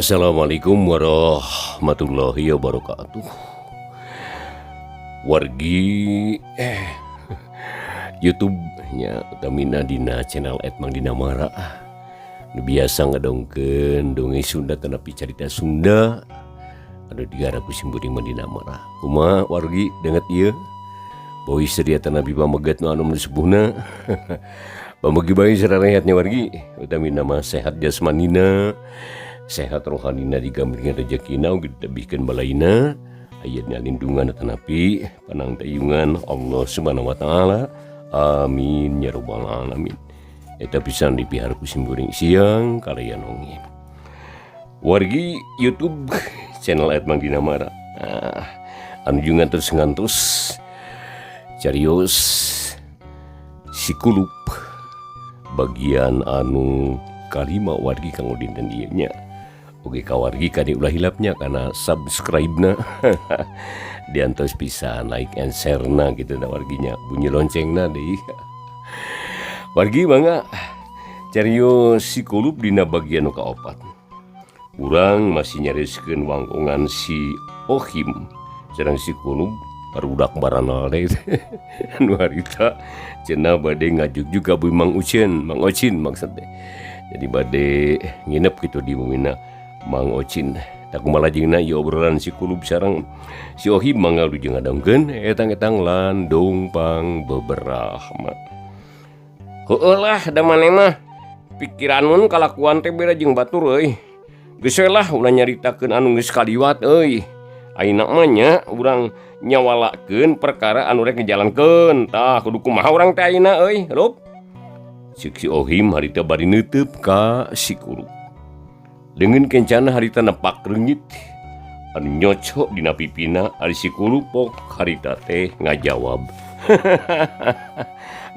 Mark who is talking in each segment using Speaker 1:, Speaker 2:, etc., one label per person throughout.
Speaker 1: Assalamualaikum warahmatullahi wabarakatuh. Wargi YouTube-nya utamina dina channel Mang Dina Mara. Nu biasa ngadongkeun dongeng Sunda tanapi carita Sunda. Anu digaraku simburing Dina Mara. Kumaha wargi denget ieu? Boy sedia tanapi pamegat nu anu sepuhna. Pamegi bae sararehatnya wargi. Utamina mah sehat jasmanina. Sehat rohanina digambringan rezekina ugi ditebihkeun balaina ayatna lindungan tanapi panang tayungan Allah Subhanahu wa taala. Amin ya rabbal alamin. Eta pisan dipihar ku simburing siang kalayan onge. Wargi YouTube channel Mang Dina Mara. Anu jungan terus ngantos carios sikulup bagian anu kalima wargi kanggo dinten ieu nya. Oke kawargi kade ulah hilapnya karena subscribe-na diantos bisa like and share na gitu na warginya bunyi loncengna deh. Wargi mangga carios si kulup dina bagian nu kaopat. Urang masih nyariskeun wangkongan si Ohim sareng si kulup barudak barana teh anu harita cenah bade ngajuk juga Mang Ocin maksudnya. Jadi bade nginep gitu di mumina Mang Ocin. Tak kumalajengna ieu obrolan si kulup sareng si Ohim mangga lujeng ngadongkeun etang-etang landung pang beberahma. Heueuh lah da maneh mah pikiranun kalakuan teh beda jeung batur euy. Geus we lah ulah nyaritakeun anu geus kaliwat euy. Ayeuna mah nya urang nyawalakeun perkara anu rek ngajalankeun. Tah kudu kumaha urang teh ayeuna euy, rup. Si Ohim harita bari neuteup ka si kulup. Dengan kencana harita nepak reungit anu nyocok dina pipina ari si kulup pok harita teh ngajawab.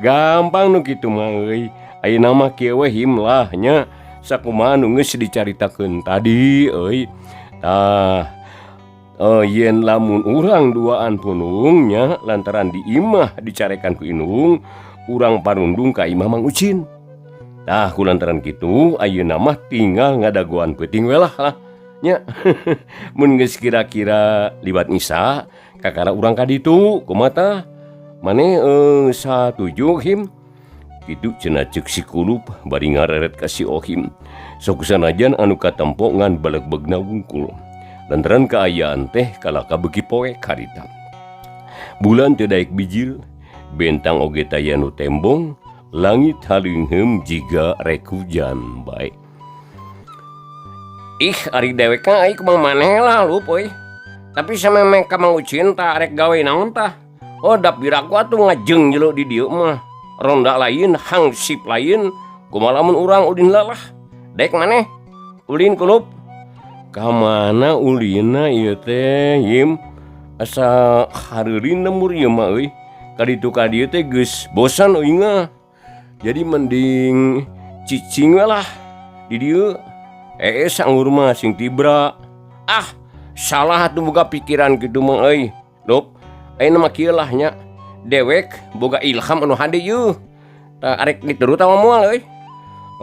Speaker 1: Gampang nu kitu mah euy. Ayeuna mah kieu we him lah nya sakumaha nu geus dicaritakeun tadi euy. Tah yen lamun urang duaan punung nya lantaran di imah dicarekan ku indung urang parundung ka imah Mang Ucin. Tah kulantaran kitu ayeuna mah tinggal ngadagoan peuting we lah nya. Mun geus kira-kira liwat Isya kakara urang ka ditu kumaha tah maneh satuju him kitu cenah ceuk si kulup bari ngareret ka si Ohim. Sok sanajan anu katempo ngan baleg-begna wungkul lantaran kaayaan teh kalaka beuki poe harita. Bulan teu daek bijil, bentang oge taya nu tembong, langit haleungheum jiga rek hujan bae. Ih ari dewek ai kumaha maneh lah lup euy. Tapi samemeh ka Mang Ucin tah rek gawe naon tah? Oh da piraku atuh ngajeng jelo di dieu mah. Ronda lain, hangsip lain, kumaha lamun urang ulin lelah. Dek maneh? Ulin kulup? Ka mana ulinna ieu teh Yim? Asa hareureun lemur ieu mah euy. Ka ditu ka dieu teh geus bosan euy ngah. Jadi mending cicing we lah di dieu. Sanggur mah sing tibra. Ah, salah atuh boga pikiran kitu mah euy. Lop, ayeuna mah kieu lah nya. Dewek boga ilham anu hade ieu. Tah arek diturut ama moal euy.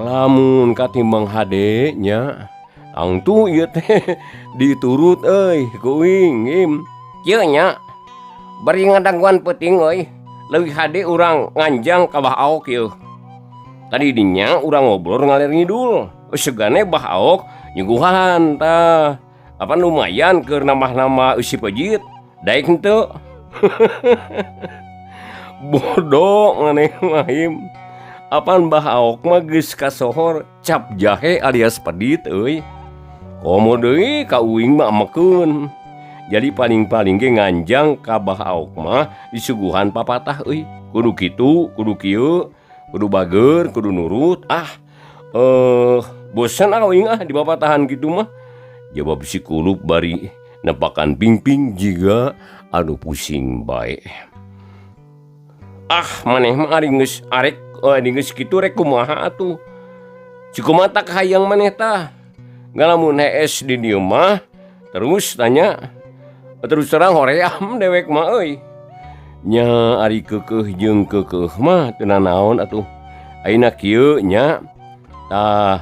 Speaker 1: Lamun katimbang hade nya, angtu ieu teh diturut euy ku Im. Kieu nya. Bari ngadaguan peuting euy. Leuwih hade urang nganjang ka bah aok ieu. Tadi dinya urang ngobrol ngalir ngidul. Segane bah aok nyuguhan tah. Apa lumayan keur nambah-nambah eusi pejit. Daek henteu. Bodoh maneh mah Him. Apaan bah aok mah geus kasohor cap jahe alias pedit euy. Komo deui ka uing mah amekeun. Jadi paling-paling ge nganjang ka bah aok mah disuguhan papatah euy. Kudu kitu, kudu kieu. Kudu bager, kudu nurut. Bosan uing di papatahan gitu mah. Jawab si kulup bari nepakan pingping jiga anu pusing bae. Maneh mah ari geus kitu rek kumaha atuh. Cikumaha tak hayang maneh tah. Ngalamun hees di dieu mah terus tanya. Terus terang hoream dewek mah euy. Nya ari keukeuh jeung keukeuh mah teu nanaon atuh. Ayeuna kieu nya tah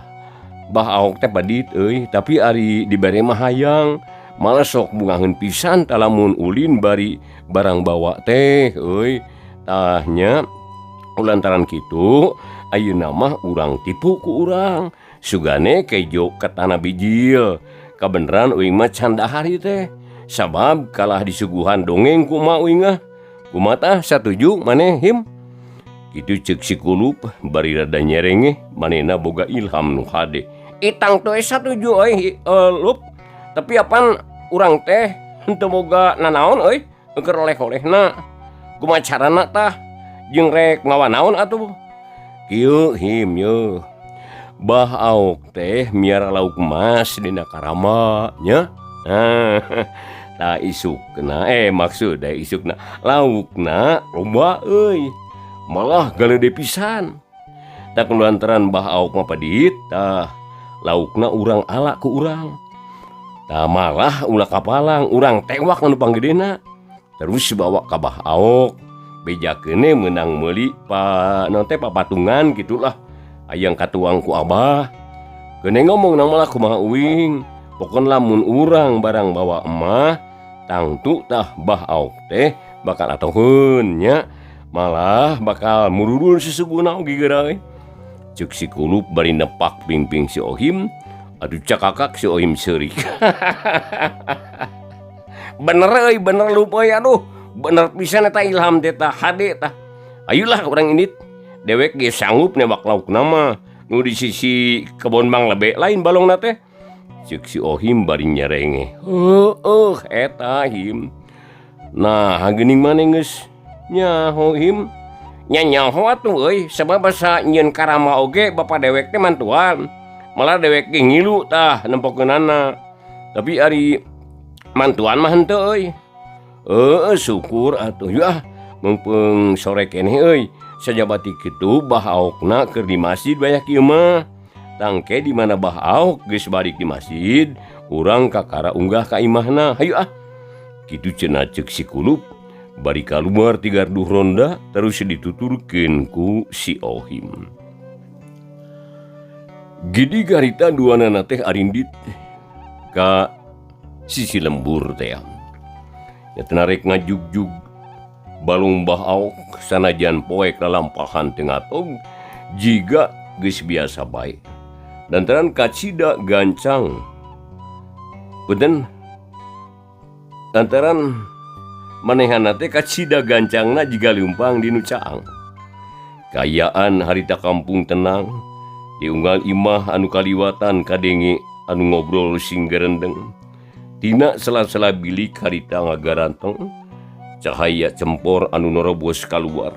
Speaker 1: bah aok teh padit tapi ari dibere mah hayang malah sok bungaheun pisan talamun ulin bari barang bawa teh tahnya lantaran kitu ayeuna mah urang tipu ku urang sugane kejo ke tanah bijil kabeneran uing mah can dahar teh sabab kalah disuguhan dongeng ku mah uing kumaha tah satuju maneh him kitu ceuk si Kulup bari rada nyerengeh manehna boga ilham nu hade itang teh satuju lup tapi apan urang teh henteu boga nanaon keur oleh-olehna kumaha carana tah jeung rek ngawanaon atuh kieu him ye bah aok teh miara lauk emas dina karama nya tah isukna maksudna isukna laukna loba malah galede pisan tak lantaran bah aok mah padit tah laukna urang ala ku urang tah malah ulah kapalang urang tewak anu panggedena terus bawa ka bah aok bejakeunna meunang meuli papatungan gitulah hayang katuang ku abah keuneu ngomong malah kumaha uing pokon lamun urang barang bawa emah tangtu tah bah aok teh bakal atoheun nya malah bakal mururun sesuguna oge geura ceuk si Kulup bari nepak pingping si Ohim aduh cakakak si Ohim seurik bener lup aduh bener pisan eta ilham teh tah hade tah ayolah urang indit dewek ge sanggup nembak laukna mah nu di sisi kebon Mang Lebe lain balongna teh ceuk si Ohim bari nyerengeh eta him nah geuning maneh geus nyaho him nyaho atuh sabab basa nyieun karama oge bapa dewek teh mantuan malah dewek ge ngilu tah nempokeunana tapi ari mantuan mah henteu syukur atuh ya mumpung sore keneh sajabati kitu bah aokna keur di masjid bayak ieu mah tangke di mana bah aok geus balik di masjid urang kakara unggah ka imahna hayu kitu cenah ceuk si Kulup bari kaluar ti garduh ronda terus dituturkeun ku si Ohim gidi garita duanana teh arindit ka sisi lembur teh ya tenarek ngajugjug balung bah aok sanajan poek lalampahan teu ngatog jiga geus biasa bae lantaran kacida gancang punten lantaran manehana teh kacida gancangna jiga leumpang dinu caang kayaan harita kampung tenang diunggal imah anu kaliwatan kadenge anu ngobrol sing gerendeng tina sela-sela bilik harita ngagarantong cahaya cempor anu norobos kaluar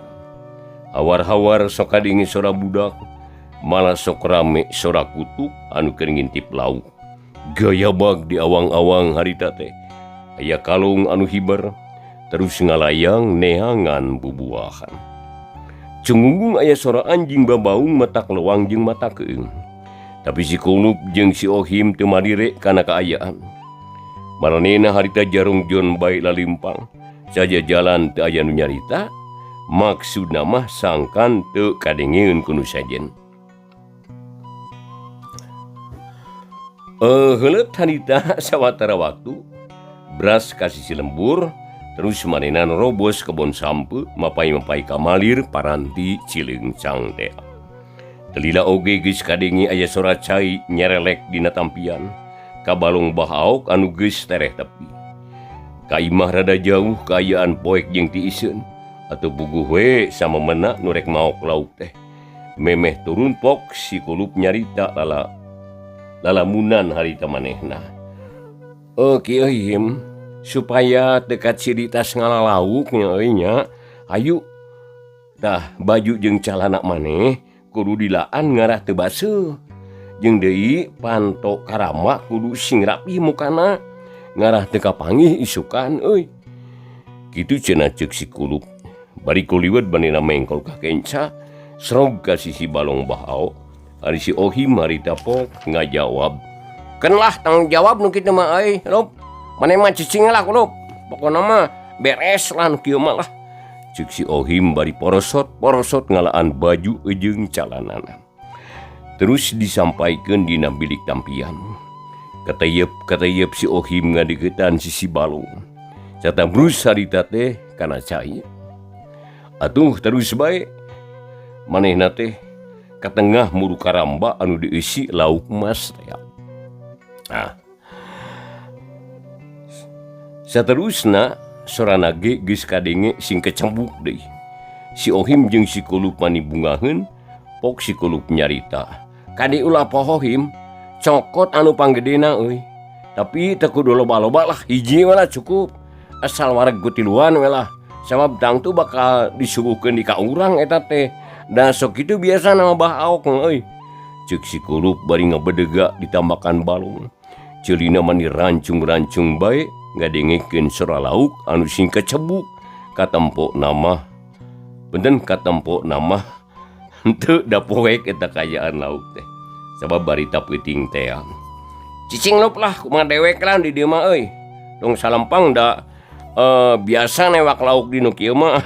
Speaker 1: hawar-hawar sok kadenge sora budak malah sok rame sora kutuk anu keur ngintip lauk gaya bag di awang-awang harita teh aya kalung anu hibar terus ngalayang neangan bubuahan cungunggung aya sora anjing babaung matak lewang jeung mata keung tapi si Kulup jeung si Ohim teu madire kana kaayaan maranehna harita jarung jon bae lalimpang saja jalan teu aya nu nyarita maksudna mah sangkan teu kadengeun ku nu sajen heuleut harita sawatara waktu beras ka sisi lembur terus manehna nerobos kebon sampe mapai-mapai kamalir paranti Cileungcang teh telila oge geus kadenge aya sora cai nyerelek dina tampian ka balong bah aok anu geus tereh tepi ka imah rada jauh kaayaan poek jeung tiiseun atuh puguh we samemena nu rek maok lauk teh memeh turun pok si Kulup nyarita lalamunan harita manehna kieu him supaya dekat siritas ngalalauknya nya ayu dah baju jeung calana maneh kudu dilaan ngarah teu baseuh jeung deui panto karama kudu sing rapi mukana ngarah teu kapanggih isukan kitu cenah ceuk si Kulup bari kuliwet banina mengkol ka kenca srog ka sisi balong bah aok ari si Ohim harita pok ngajawab kenlah tanggung jawab nu kitu mah Rob maneh mah cicing lah Kulup pokona mah beres lah nu kieu mah lah ceuk si Ohim bari porosot ngalaan baju jeung calanana Terus disampaikan dina bilik tampian. Katayep si Ohim ngadegetan si balong. Serta brus harita teh kana cai. Atuh terus bae manehna teh katengah muru karamba anu diisi lauk emas teh. Saterusna sorana ge geus kadenge sing kecembuk deui. Si Ohim jeung si Kulup mani bungaheun, pok si Kulup nyarita. Kadi ulah pohohim, cokot anu panggedena euy. Tapi teu kudu loba-loba lah, hiji we lah cukup. Asal wareg gutiluan we lah. Sabab tangtu bakal disuguhkeun di ka urang eta teh. Da sok kitu biasa nama bah aok euy. Ceuk si Kulup bari ngabedega ditambahkan balung. Ceulina mani rancung-rancung bae ngadengekeun sora lauk anu sing kecebuk. Katempo nama henteu da poek eta kayaan lauk teh. Sabab barita peuting teh. Cicing lup lah kumaha dewek lah di dieu mah euy. Dong salempang da biasa newak lauk di nu kieu mah.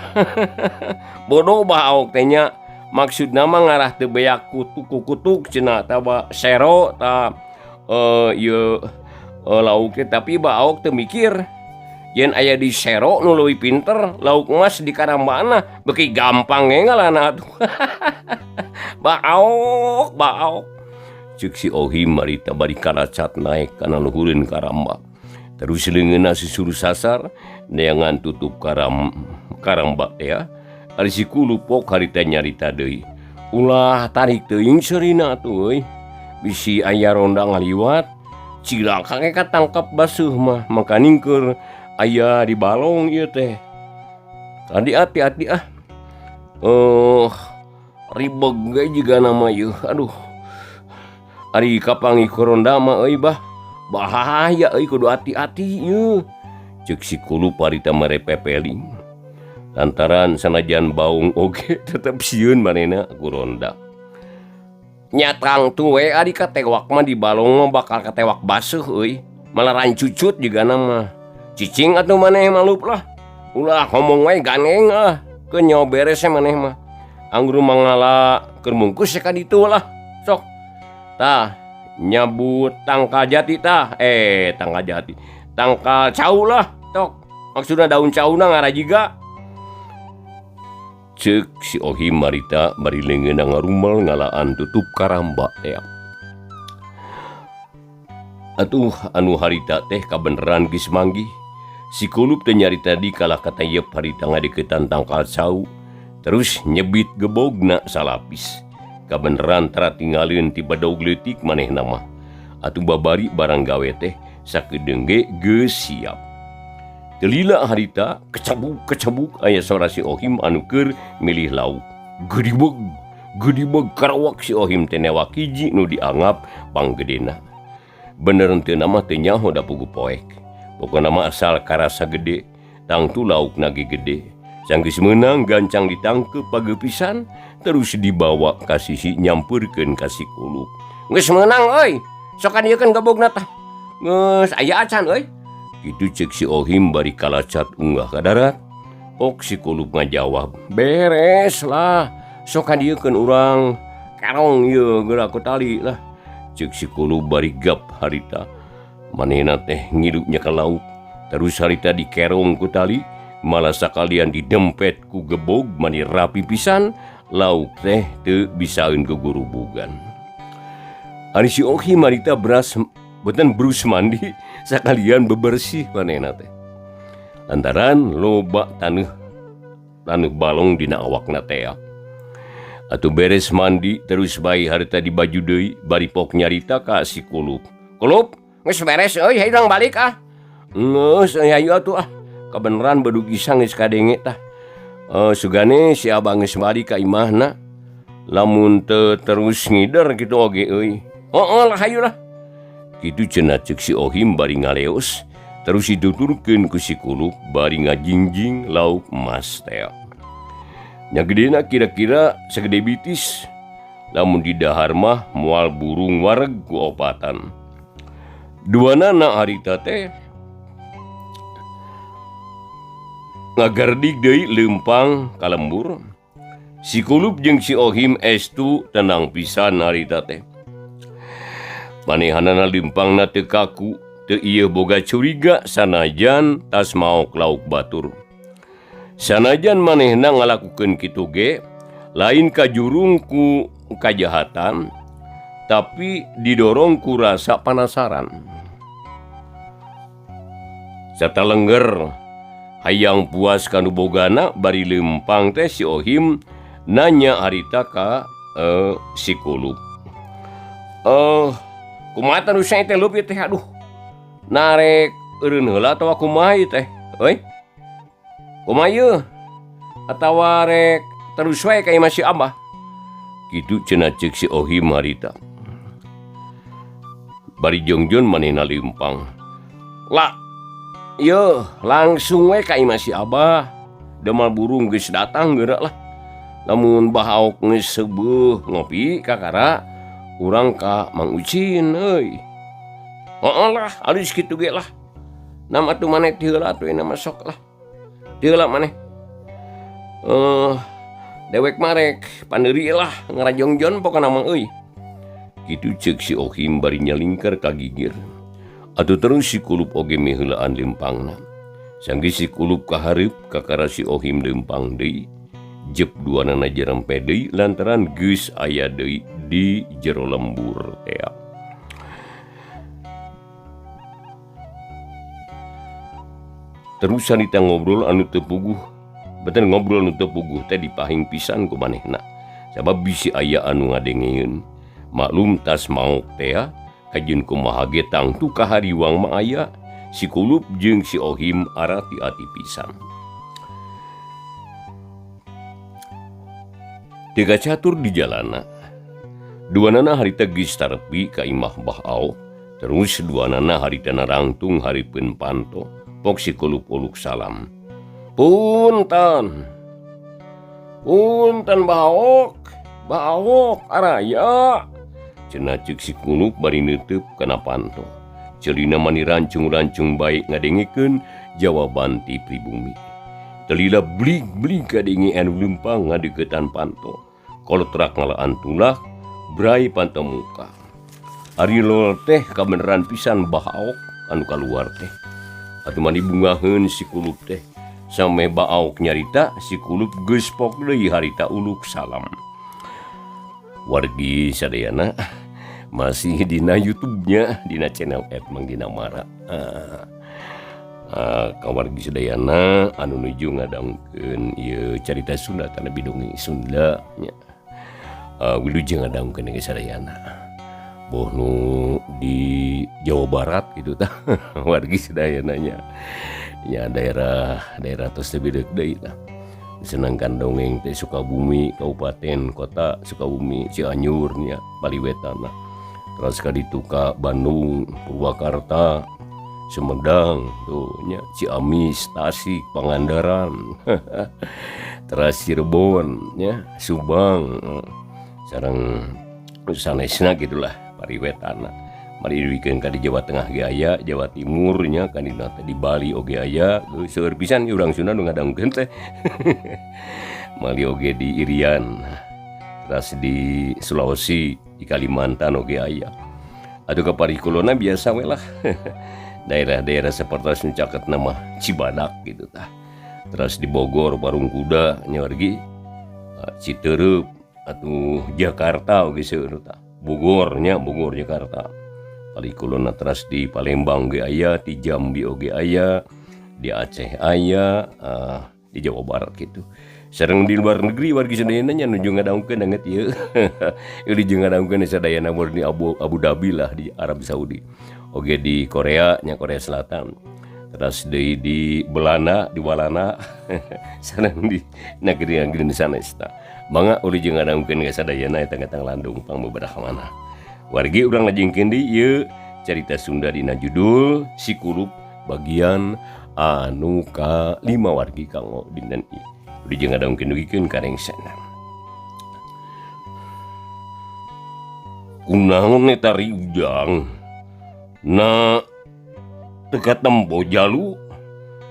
Speaker 1: Bodoh bah aok teh nya. Maksudna mah ngarah teu beak kutuk-kutuk cenah tah sero tah lauk teh tapi bah aok teu mikir. Yen aya di sero nu leuwih pinter, lauk emas di karambana beuki gampang ge ngaranna atuh. Baok. Ceuk si Ohim marita bari karacat naek kana luhureun karamba. Terus leungeunna susuru sasar neangan tutup karamba teh. Ari si Kulup pok harita nyarita deui. Ulah tarik teuing seurina atuh euy. Bisi aya ronda ngaliwat, cilaka ge katangkap basuh mah, maka ningkeur aya di balong ieu teh. Tadi hati-hati ribeg ge jiga nama ieu. Aduh. Ari kapangi koronda mah euy bah. Bahaya euy kudu hati-hati ieu. Ceuk si Kulup harita merepepeling. Lantaran sanajan baung oge tetep sieun manehna koronda. Nyatang tuh we ari katewak mah di balong mah bakal katewak basuh euy. Malah rancucut jiga nama. Cicing atuh maneh malup lah. Ulah ngomong we ganeng ke nyawa beres maneh mah. Anggur mangala keur mungkus ka ditu lah. Sok. Tah nyabut tangkal jati tah. Tangkal jati. Tangkal cau lah. Tok. Maksudna daun cauna ngarajiga. Ceuk si Ohim marita bari leungeunna ngarumel ngalaan tutup karamba teh. Atuh anu harita teh kabeneran geus manggih. Si Kulup teh nyarita di kalah katayep harita ngadeukeutan tangkal cau. Terus nyebit gebogna salapis. Kabeneran tara tinggalieun ti badog leutik manehna mah. Atuh babari barang gawe teh sakedeung ge geus siap. Telila harita kecebuk aya sora si Ohim anu keur milih lauk. Gedibeg karawak si Ohim teh newak hiji nu dianggap panggedena. Bener teu nama teu nyaho da pugu poek. Pokona mah asal karasa gede, tangtu laukna ge gede. Sanggeus meunang gancang ditangkep pageupisan terus dibawa ka sisi nyampeurkeun ka si Kulup. Geus meunang euy, sok adieukeun gabogna tah. Geus aya acan euy. Kitu ceuk si Ohim bari kalacat unggah ka darat. Pok si Kulup ngajawab, beres lah, sok adieukeun urang karong ieu geura ku tali lah. Ceuk si Kulup bari gap harita. Manehna teh ngidupnya ka lauk. Terus harita dikerong ku tali, malah sakalian didempet ku gebog mani rapi pisan, lauk teh teu bisaeun gegurubugan. Ari si Ohim harita brus mandi sakalian bebersih manehna teh. Lantaran loba taneuh balong dina awakna teh. Atuh beres mandi terus bae harita di baju deui bari pok nyarita ka si Kulup. Kulup, geus beres euy, hayu urang balik ah. Geus hayu atuh ah. Kabeneran badug isang geus kadenge tah. Sugane si abang geus balik ka imahna. Lamun teu terus ngider kitu oge euy. Heueuh lah hayu lah. Kitu cenah ceuk si Ohim bari ngaleos. Terus dituturkeun ku si Kulup bari ngajingjing lauk emas teh. Nya gedena kira-kira sagede bitis. Lamun di dahar mah moal burung wareg ku opatan. Duanana harita teh ngagardig deui leumpang ka lembur. Si Kulup jeung si Ohim estu tenang pisan harita teh. Manehanana limpangna teu kaku, teu ieu boga curiga sanajan tas maok lauk batur. Sanajan manehna ngalakukeun kitu ge, lain kajurung ku kajahatan, tapi didorong ku rasa penasaran. Satalengger hayang puas kanu bogana bari lempang teh si Ohim nanya harita ka si Kulup. Kumaha tanu saya teh lup teh aduh. Narek eureun heula atawa kumaha ieu teh? Euy. Kumaha ieu? Atawa rek terus wae ka imah si Abah. Kitu cenah ceuk si Ohim harita. Bari jongjon manehna lempang. Lah, ieu langsung we ka imah si Abah. Demal burung geus datang geura lah. Lamun bahaok geus seubeuh ngopi kakara, urang ka Mang Ucin euy. Heeh lah, alus kitu ge lah. Nam atuh maneh ti heula atuh nama sok lah. Ti heula maneh. Dewek marek pandeuri lah ngarajongjon pokona Mang euy. Kitu ceuk si Ohim bari nyalingker ka gigir. Atuh terus si Kulup oge miheulaan lempangna. Sanggeus si Kulup kahareup kakara si Ohim lempang deui. Jep duanana jerempe deui lantaran geus aya deui di jero lembur teh. Terus sanita ngobrol anu teu puguh. Beten ngobrol anu teu puguh teh dipahing pisan ku manehna. Sabab bisi aya anu ngadengeun. Maklum tas maok teh kajieun kumaha ge tangtu kahariwang mah aya. Si Kulup jeung si Ohim arati-ati pisan. Teu catur di jalana. Duanana harita geus tarepi ka imah Bah Ao. Terus duanana harita narangtung hareupeun panto. Pok si Kulup uluk salam. Punten. Punten Bah Aok araya. Cenah ceuk si Kulup bari neuteub kana panto. Ceulina mani rancung-rancung baik ngadengikeun jawaban ti pribumi. Telila blig-blig kadenge anu lempang ngadeuketan panto. Kolotrak ngalaan tulah, brai panto muka. Ari lol teh kabeneran pisan Bah Aok anu kaluar teh. Atuh mani bungaheun si Kulup teh. Sampai Bah Aok nyarita, si Kulup geus pok deui harita uluk salam. Wargi sadayana masih dina YouTube-nya, dina channel Mang Dina Mara. Kawargi sadayana anu nuju ngadangkeun ieu carita Sunda tana bidongeng Sunda nya. Wilujeng ngadangkeun ge sadayana. Boh nu di Jawa Barat gitu tah. Wargi sadayana nya. Ya daerah tos teu beudeuk deui tah. Senangkan dongeng teh Sukabumi, Kabupaten Kota Sukabumi, Cianjur nya, Paliwetana. Terus ka ditu ka Bandung, Purwakarta, Sumedang tuh nya, Ciamis, Tasik, Pangandaran. Terus Cirebon nya, Subang. Sareng sanesna gitulah pariwetana. Mari dibikin ka di Jawa Tengah ge aya, Jawa Timur nya kan di Bali oge aya. Seueur pisan urang Sunda nu ngadangkeun teh. Mali oge di Irian. Terus di Sulawesi, di Kalimantan oge aya. Atuh ka parikulona biasa we lah. Daerah-daerah seperti caket nama Cibadak gitu tah. Terus di Bogor Parung Kuda nya wargi. Citereup atuh Jakarta oge seueur tah. Bogor Jakarta. Parikulona terus di Palembang ge aya, di Jambi oge aya, di Aceh aya, di Jawa Barat gitu. Sareng di luar negeri wargi sadayana nya nuju ngadangkeun danget ieu. Ieu dijeng ngadangkeun sadayana di Abu Dhabi lah di Arab Saudi. Oge di Korea nya Korea Selatan. Terus di Belanda, di Walana. Sareng di negeri-negeri sanes tah. Mangga uli jeung ngadangkeun ge sadayana eta ngatang landung pang beberapa mana. Wargi urang lajengkeun di ieu carita Sunda dina judul Si Kulup bagian anu ka-5 wargi kanggo dinten ieu. Uli jeung ngadangkeun dugikeun karengsana. Kunaon eta ri ujang? Na teka tempo jalu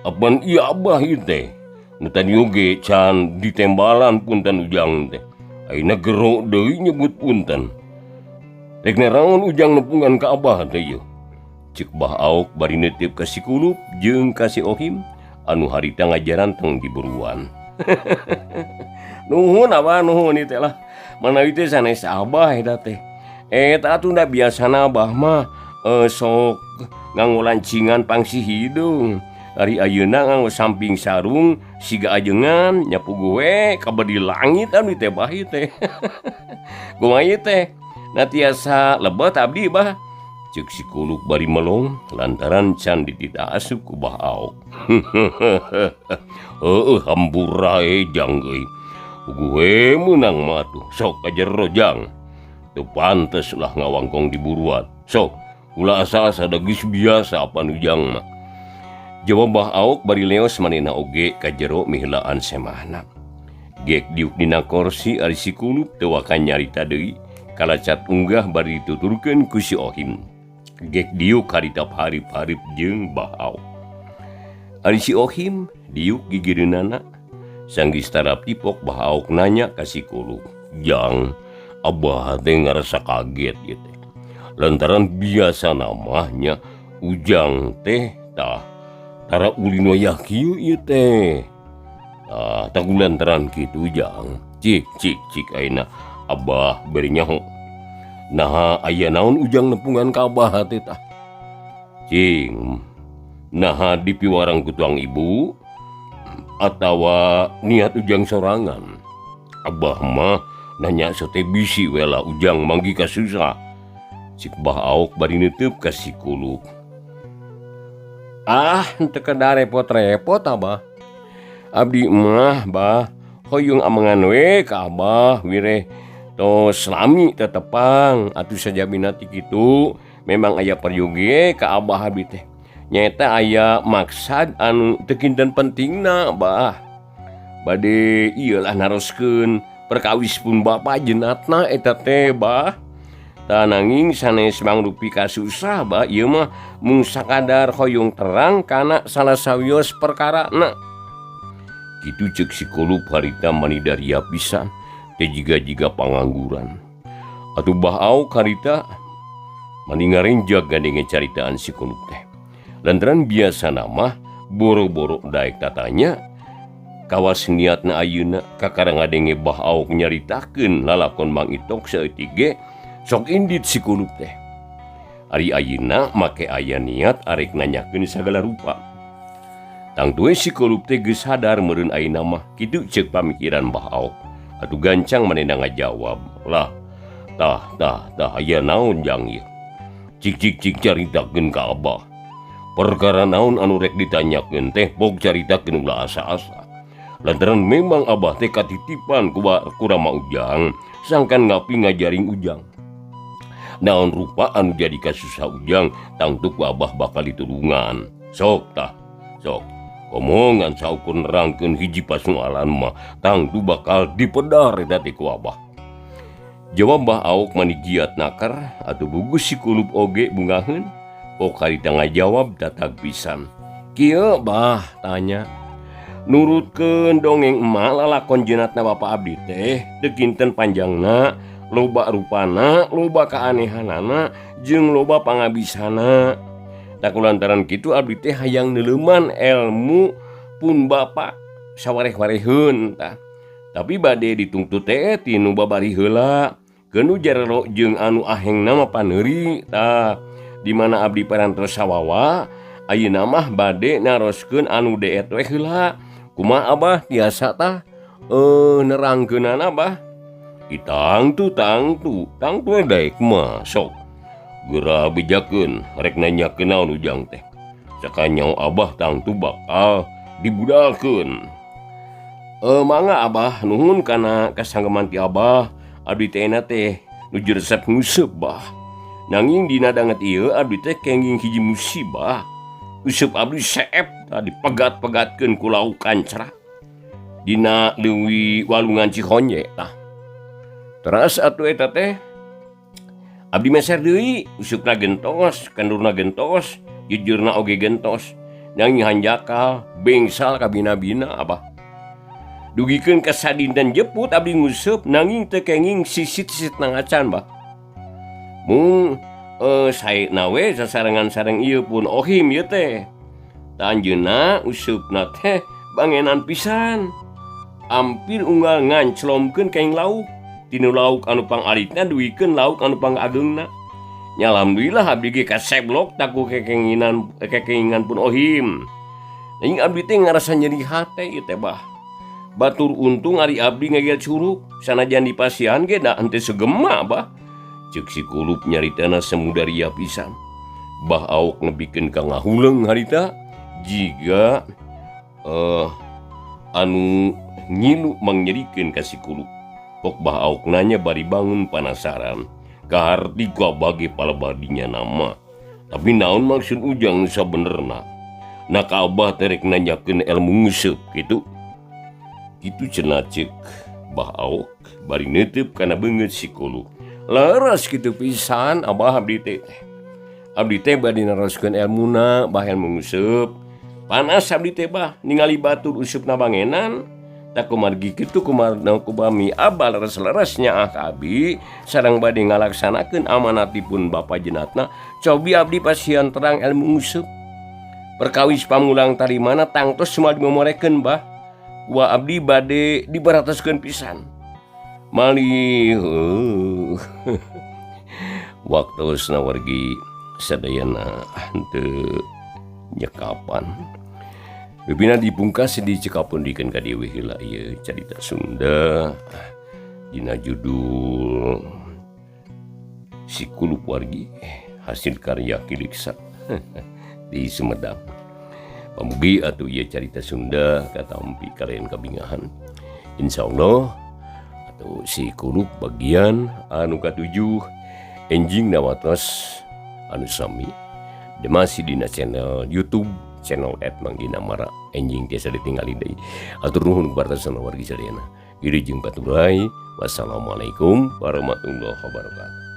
Speaker 1: apan ieu Abah ieu teh tadi oge can ditembalan punten ujang teh. Aina gero deui nyebut punten. Rek neraon ujang nepungan ka abah teh ieu. Cek Bah Aok bari neuteup ka si Kulup jeung ka si Ohim anu harita ngajaran teng di buruan. Nuhun abah nuhun ieu teh lah. Manawi teh sanes abah eta teh. Eta atuh da biasana abah mah sok nganggo lancingan pangsi hidung. Ari ayeuna nganggo samping sarung siga ajengan nyapu gue kabar di langit anu teh bah ieu teh. Kumaha ieu teh? Na tiasa lebet abdi bah. Cek si Kuluk bari melong lantaran can ditita asup ku Bah Aok. Heueuh hampura jang euy. Gue menang mah tuh sok kajero jang. Teu pantes ulah ngawangkong di buruan. Sok ulah asa-asa da geus biasa apa nu jang mah. Jawab Bah Aok bari leos manehna oge ka jero mihlaan semahna. Gek diuk dina kursi ari si Kuluk teu wakan nyarita deui kalacat unggah bari dituturkeun ku si Ohim. Gek diuk harita harip-harip jeung Bah Aok. Ari si Ohim diuk gigireunana sanggis tarap tipok Bah Aok nanya ka si Kuluk. Jang, abah teh ngarasa kaget ieu teh. Lantaran biasa namanya ujang teh tah tara ulin wayah kieu ieu teh. Tah tagulantaran kitu ujang. Cik ayeuna abah bari nyaho. Nah aya naon ujang nepungan ka abah teh tah? Cing, nah dipiwarang ku tuang ibu atawa niat ujang sorangan. Abah mah nanya sote bisi wela ujang manggi ka susah. Cik Bah Aok bari neutup ka si Kuluk. Teu kada repot-repot abah. Abdi mah bah hoyong amangan we ka abah wireh tos lami tetepang atuh sajabina ti kitu memang aya peryoge ka abah abdi teh. Nyaeta aya maksad anu teu kinten pentingna bah. Bade ieu lah naroskeun perkawis pun bapa jeunatna eta teh bah. Tah nanging sanes mangrupi kasusah bah ieu mah mung sakadar hoyong terang kana salah sawios perkarana. Kitu ceuk si Kulup harita manidaria pisan teh jiga-jiga pangangguran. Atuh Bah Aok harita mani ngarenjag gandenge caritaan si Kulup teh. Lantaran biasa mah boro-boro daek tatanya kawas niatna ayeuna kakarang ngadenge Bah Aok nyaritakeun lalakon Mang Itok saeutik ge sok indit si Kulup teh. Ari ayeuna make aya niat arek nanyakeun sagala rupa. Tangtu si Kulup teh geus sadar meureun ayeuna mah kitu ceuk pamikiran Bah Aok. Atuh gancang manehna ngajawab. Lah, tah aya naon jang ieu? Cik caritakeun ka abah. Perkara naon anu rek ditanyakeun teh bog caritakeun ulah asa-asa. Lantaran memang abah teh katitipan ku Rama Ujang sangkan ngapi ngajaring Ujang. Naon rupa anu jadi kasusah Ujang tangtu ku abah bakal ditulungan. Sok omongan saukur nerangkeun hiji pasoalan mah tangtu bakal dipedar eta teh ku abah. Jawab Bah Aok mani giat nakar atuh bugus si Kulup oge bungaheun. Pok harita ngajawab datag pisan. Kieu bah tanya. Nurutkeun dongeng emak lalakon jeunatna bapa abdi teh teu kinten panjangna, loba rupana, loba kaanehanana, jeung loba pangabisana. Tak kulantaran kitu abdi teh hayang neuleuman elmu pun bapa sawareh-wareheun tah. Tapi bade ditungtut teh ti nu babari heula, keun jarero jeung anu ahengna mah paneuri tah. Di mana abdi parantos sawawa, ayeuna mah bade naroskeun anu deet we heula. Kumaha abah tiasa tah nerangkeunana abah? Tangtu daek mah sok. Geura bijakeun rek nanyakeun naon Ujang teh. Sakanyao abah tangtu bakal dibudalkeun. Mangga abah nuhun kana kasanggeman ti abah. Abdi teh na teh nuju resep nguseup bah. Nanging dina danget ieu abdi teh kenging hiji musibah. Useup abdi seep tadi pegat-pegatkeun ku lauk kancra. Dina leuwih walungan Cihonje tah. Teras atuh eta teh abdi meser deui, usupna gentos, kandurna gentos, jujurna oge gentos. Nanging hanjakal bengsal ka bina-bina abah. dugikeun ka sadinten jeput abdi nguseup nanging teu kenging sisit-sisit nangacan bah. Mung saena we sasarengan sareng ieu pun ohim ieu teh. Tanjeuna useupna teh bangenan pisan. Ampir unggal nganclomkeun kaing lauk. Tinu lauk anu pangalitna duikeun lauk anu pangageungna. Nya alhamdulillah abdi ge kaseblok taku kekengingan pun ohim. Nanging abdi teh ngarasa nyeri hate ieu teh bah. Batur untung ari abdi ngagel curug, sanajan dipasihan ge da henteu segema bah. Ceuk si kulup nyaritana semudaria pisan. Bah aok nebikeun ka ngahuleung harita jiga anu ngilu mangyerikeun ka si kulup. Pok bah aok nanya bari bangun penasaran. Kaharti ku abage palebadinya nama. Tapi naon maksud ujang sabenerna? Nak abah terek nanyakeun ilmu nguseup gitu. Itu cenah ceuk bah aok bari neuteup kana beungeut si kulup. Leres kitu pisan abah abdi teh. Abdi teh bade neroskeun ilmuna bah ilmu nguseup. Panas abdi teh bah ningali batur usupna bangenan. Tak kumargi kitu kumarna kubami abah leres-leresnya ka abdi sareng bade ngalaksanakeun amanatipun bapa jenatna cobi abdi pasian terang ilmu nguseup. Perkawis pamulang tarimana tangtos semua dimomorekeun bah. Wa abdi bade dibaratoskeun pisan. Malih waktosna wargi sadayana henteu nyekapan. Bebina dipungkas dicekapundikeun ka dieu heula ieu carita Sunda dina judul Si Kulup Wargi hasil karya Kiliksa di Sumedang. Pamugi atuh ieu carita Sunda katampi kalian kabingahan. Insyaallah atuh Si Kulup bagian anu katujuh enjing nawatos anu sami masih dina channel YouTube channel @manggina mara enjing tiasa ditinggali deui. Atur nuhun bartasana wargi sadayana. Ieu jeung paturai. Wassalamualaikum warahmatullahi wabarakatuh.